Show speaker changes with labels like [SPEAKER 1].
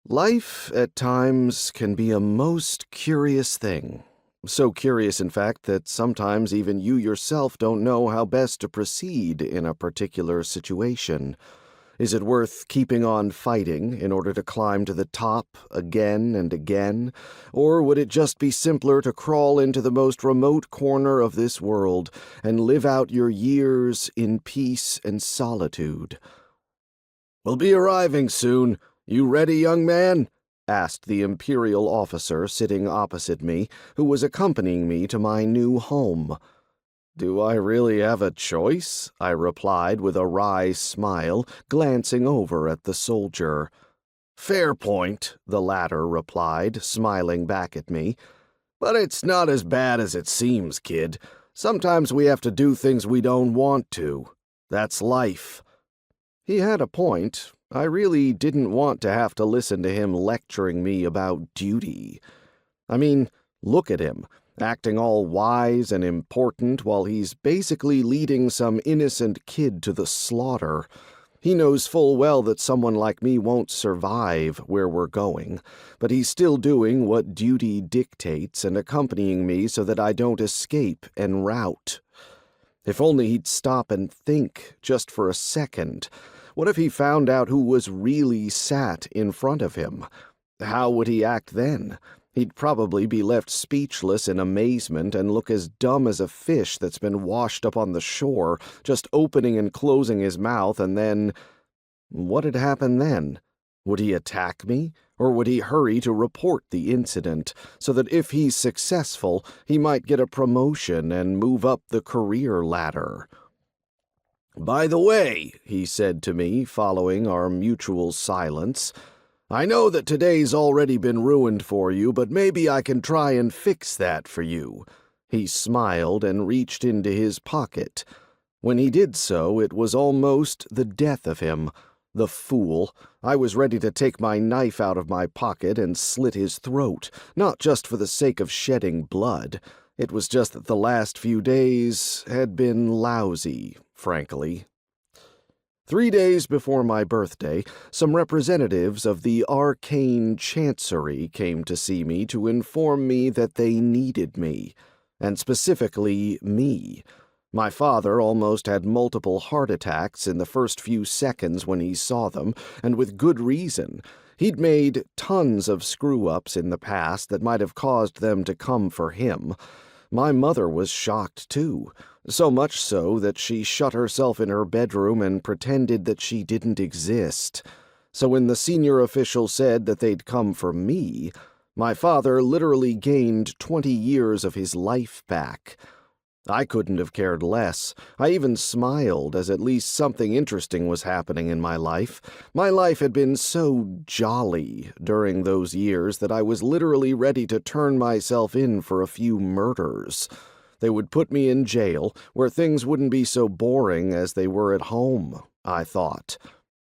[SPEAKER 1] Life, at times, can be a most curious thing. So curious, in fact, that sometimes even you yourself don't know how best to proceed in a particular situation. Is it worth keeping on fighting in order to climb to the top again and again? Or would it just be simpler to crawl into the most remote corner of this world and live out your years in peace and solitude? "We'll be arriving soon. You ready, young man?" asked the Imperial officer sitting opposite me, who was accompanying me to my new home. "Do I really have a choice?" I replied with a wry smile, glancing over at the soldier. "Fair point," the latter replied, smiling back at me. "But it's not as bad as it seems, kid. Sometimes we have to do things we don't want to. That's life." He had a point. I really didn't want to have to listen to him lecturing me about duty. I mean, look at him, acting all wise and important while he's basically leading some innocent kid to the slaughter. He knows full well that someone like me won't survive where we're going, but he's still doing what duty dictates and accompanying me so that I don't escape en route. If only he'd stop and think, just for a second. What if he found out who was really sat in front of him? How would he act then? He'd probably be left speechless in amazement and look as dumb as a fish that's been washed up on the shore, just opening and closing his mouth, and then... What'd happen then? Would he attack me? Or would he hurry to report the incident, so that if he's successful, he might get a promotion and move up the career ladder? "By the way," he said to me, following our mutual silence, "I know that today's already been ruined for you, but maybe I can try and fix that for you." He smiled and reached into his pocket. When he did so, it was almost the death of him. The fool! I was ready to take my knife out of my pocket and slit his throat, not just for the sake of shedding blood. It was just that the last few days had been lousy, frankly. 3 days before my birthday, some representatives of the Arcane Chancery came to see me to inform me that they needed me, and specifically me. My father almost had multiple heart attacks in the first few seconds when he saw them, and with good reason. He'd made tons of screw-ups in the past that might have caused them to come for him. My mother was shocked, too, so much so that she shut herself in her bedroom and pretended that she didn't exist. So when the senior official said that they'd come for me, my father literally gained 20 years of his life back. I couldn't have cared less. I even smiled, as at least something interesting was happening in my life. My life had been so jolly during those years that I was literally ready to turn myself in for a few murders. They would put me in jail, where things wouldn't be so boring as they were at home, I thought.